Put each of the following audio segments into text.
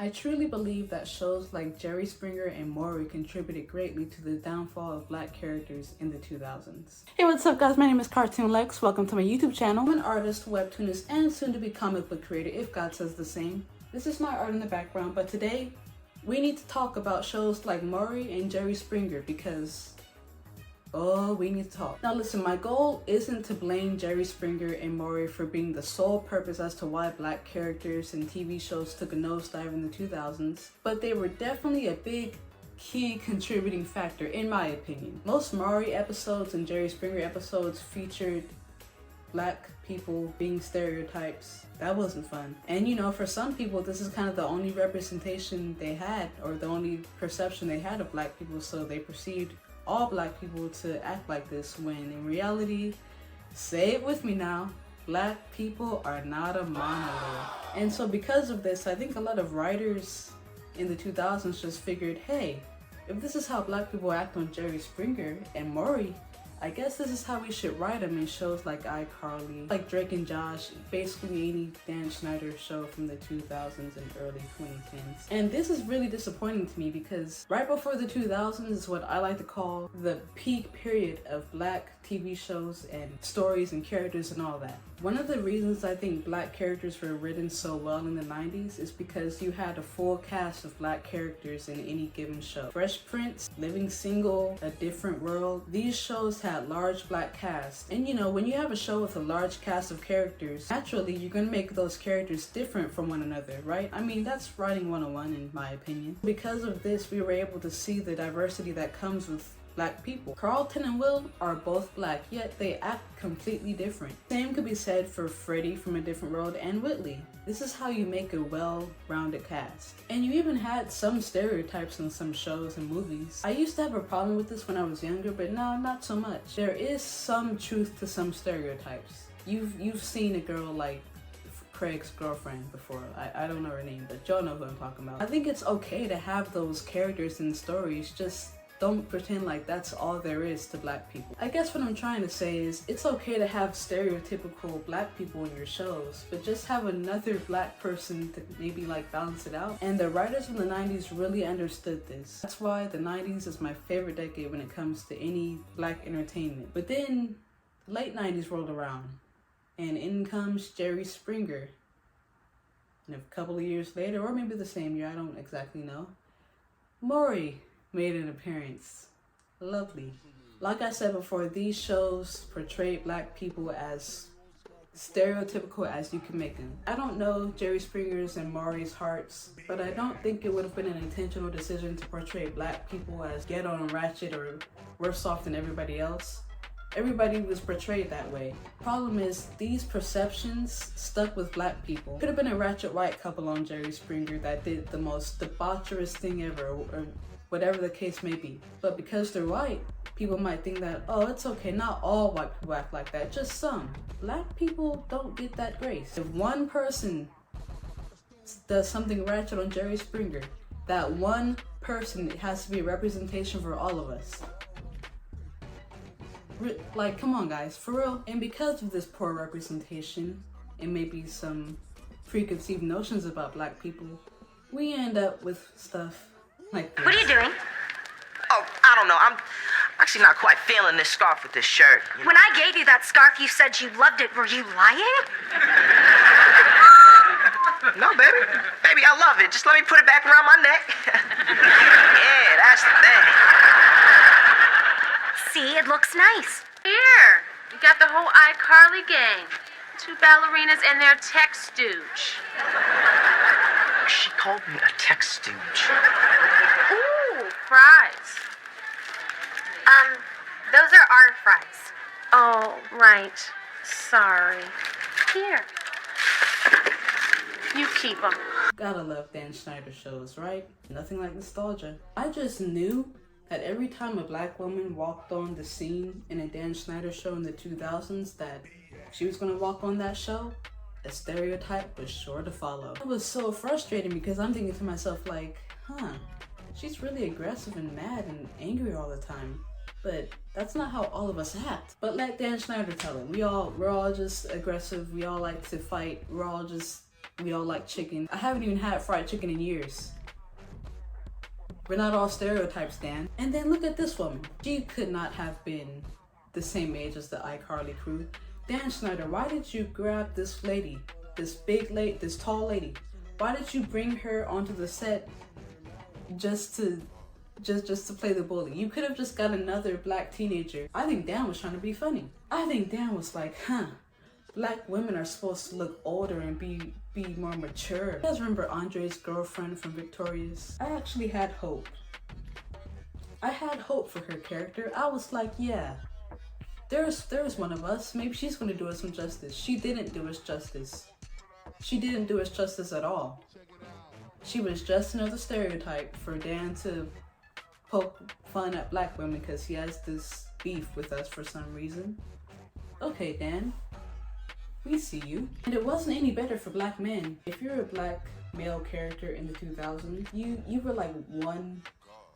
I truly believe that shows like Jerry Springer and Maury contributed greatly to the downfall of black characters in the 2000s. Hey, what's up guys? My name is Cartoon Lex. Welcome to my YouTube channel. I'm an artist, webtoonist, and soon to be comic book creator if God says the same. This is my art in the background, but today we need to talk about shows like Maury and Jerry Springer because we need to talk. Now listen, my goal isn't to blame Jerry Springer and Maury for being the sole purpose as to why black characters and TV shows took a nosedive in the 2000s, but they were definitely a big key contributing factor in my opinion. Most Maury episodes and Jerry Springer episodes featured black people being stereotypes. That wasn't fun. And you know, for some people this is kind of the only representation they had, or the only perception they had of black people, so they perceived all black people to act like this, when in reality, say it with me now, black people are not a monolith. And so because of this, I think a lot of writers in the 2000s just figured, hey, if this is how black people act on Jerry Springer and Maury, I guess this is how we should write them in shows like iCarly, like Drake and Josh, basically any Dan Schneider show from the 2000s and early 2010s. And this is really disappointing to me because right before the 2000s is what I like to call the peak period of black TV shows and stories and characters and all that. One of the reasons I think black characters were written so well in the 90s is because you had a full cast of black characters in any given show. Fresh Prince, Living Single, A Different World, these shows had large black casts. And you know, when you have a show with a large cast of characters, naturally you're gonna make those characters different from one another, right? I mean, that's writing 101 in my opinion. Because of this, we were able to see the diversity that comes with black people. Carlton and Will are both black, yet they act completely different. Same could be said for Freddie from A Different World and Whitley. This is how you make a well-rounded cast. And you even had some stereotypes in some shows and movies. I used to have a problem with this when I was younger, but now not so much. There is some truth to some stereotypes. You've seen a girl like Craig's girlfriend before. I don't know her name, but y'all know who I'm talking about. I think it's okay to have those characters in stories, just don't pretend like that's all there is to black people. I guess what I'm trying to say is it's okay to have stereotypical black people in your shows, but just have another black person to maybe like balance it out. And the writers in the 90s really understood this. That's why the 90s is my favorite decade when it comes to any black entertainment. But then late 90s rolled around and in comes Jerry Springer. And a couple of years later, or maybe the same year, I don't exactly know, Maury made an appearance. Lovely. Like I said before, these shows portrayed black people as stereotypical as you can make them. I don't know Jerry Springer's and Maury's hearts, but I don't think it would have been an intentional decision to portray black people as ghetto and ratchet or worse off than everybody else. Everybody was portrayed that way. Problem is, these perceptions stuck with black people. Could have been a ratchet white couple on Jerry Springer that did the most debaucherous thing ever, or whatever the case may be. But because they're white, people might think that, oh, it's okay, not all white people act like that, just some. Black people don't get that grace. If one person does something ratchet on Jerry Springer, that one person has to be a representation for all of us. Like, come on guys, for real. And because of this poor representation, and maybe some preconceived notions about black people, we end up with stuff like this. What are you doing? Oh, I don't know. I'm actually not quite feeling this scarf with this shirt. You know? When I gave you that scarf, you said you loved it. Were you lying? No, baby. Baby, I love it. Just let me put it back around my neck. Yeah, that's the thing. See, it looks nice. Here, you got the whole iCarly gang. 2 ballerinas and their tech stooge. She called me a tech stooge. Ooh, fries. Those are our fries. Oh, right. Sorry. Here. You keep them. Gotta love Dan Schneider shows, right? Nothing like nostalgia. I just knew that every time a black woman walked on the scene in a Dan Schneider show in the 2000s, that she was gonna walk on that show, a stereotype was sure to follow. It was so frustrating because I'm thinking to myself like, she's really aggressive and mad and angry all the time. But that's not how all of us act. But let Dan Schneider tell it. We're all just aggressive. We all like to fight. We're all just We all like chicken. I haven't even had fried chicken in years. We're not all stereotypes, Dan. And then look at this woman. She could not have been the same age as the iCarly crew. Dan Schneider, why did you grab this lady, this tall lady? Why did you bring her onto the set just to play the bully? You could have just got another black teenager. I think Dan was trying to be funny. I think Dan was like, black women are supposed to look older and be more mature. You guys remember Andre's girlfriend from Victorious? I actually had hope. I had hope for her character. I was like, yeah, there's one of us. Maybe she's gonna do us some justice. She didn't do us justice. She didn't do us justice at all. She was just another stereotype for Dan to poke fun at black women because he has this beef with us for some reason. Okay, Dan, we see you. And it wasn't any better for black men. If you're a black male character in the 2000s, you were like one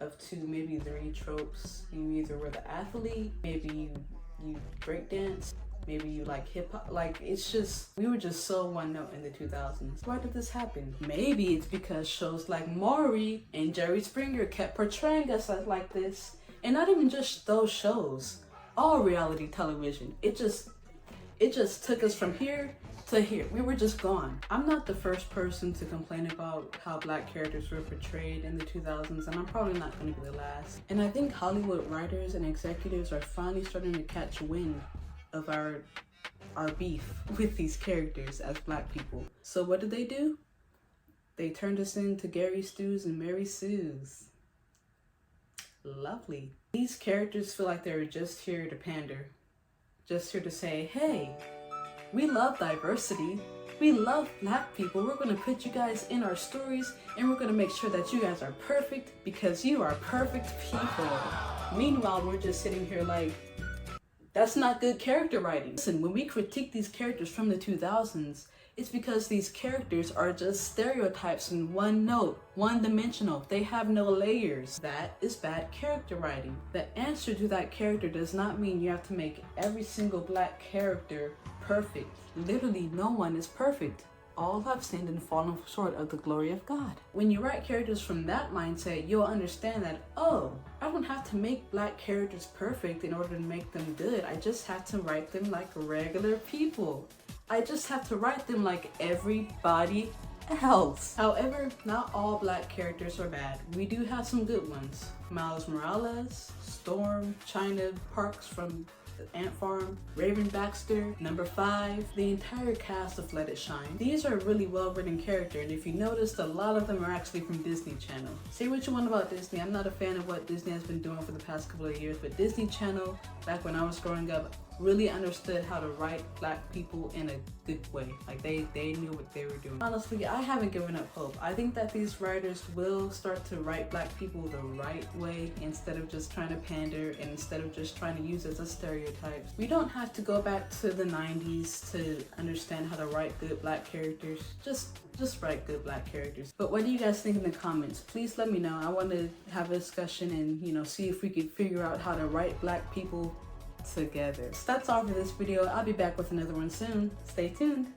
of two, maybe three tropes. You either were the athlete, maybe you breakdance, maybe you like hip hop. Like, it's just, we were just so one note in the 2000s. Why did this happen? Maybe it's because shows like Maury and Jerry Springer kept portraying us like this. And not even just those shows, all reality television. It just took us from here to here. We were just gone. I'm not the first person to complain about how black characters were portrayed in the 2000s, and I'm probably not going to be the last. And I think Hollywood writers and executives are finally starting to catch wind of our beef with these characters as black people. So what did they do? They turned us into Gary Stews and Mary Sues. Lovely. These characters feel like they're just here to pander. Just here to say, hey, we love diversity. We love black people. We're gonna put you guys in our stories and we're gonna make sure that you guys are perfect because you are perfect people. Meanwhile, we're just sitting here like, that's not good character writing. Listen, when we critique these characters from the 2000s, it's because these characters are just stereotypes in one note, one-dimensional. They have no layers. That is bad character writing. The answer to that character does not mean you have to make every single black character perfect. Literally, no one is perfect. All have sinned and fallen short of the glory of God. When you write characters from that mindset, you'll understand that, oh, I don't have to make black characters perfect in order to make them good. I just have to write them like regular people. I just have to write them like everybody else. However, not all black characters are bad. We do have some good ones. Miles Morales, Storm, China Parks from the Ant Farm, Raven Baxter, Number 5, the entire cast of Let It Shine. These are really well-written characters, and if you noticed, a lot of them are actually from Disney Channel. Say what you want about Disney. I'm not a fan of what Disney has been doing for the past couple of years, but Disney Channel, back when I was growing up, really understood how to write black people in a good way. Like they knew what they were doing. Honestly, I haven't given up hope. I think that these writers will start to write black people the right way instead of just trying to pander and instead of just trying to use it as a stereotype. We don't have to go back to the 90s to understand how to write good black characters. Just write good black characters. But what do you guys think in the comments? Please let me know. I want to have a discussion and, see if we could figure out how to write black people together. So that's all for this video. I'll be back with another one soon. Stay tuned.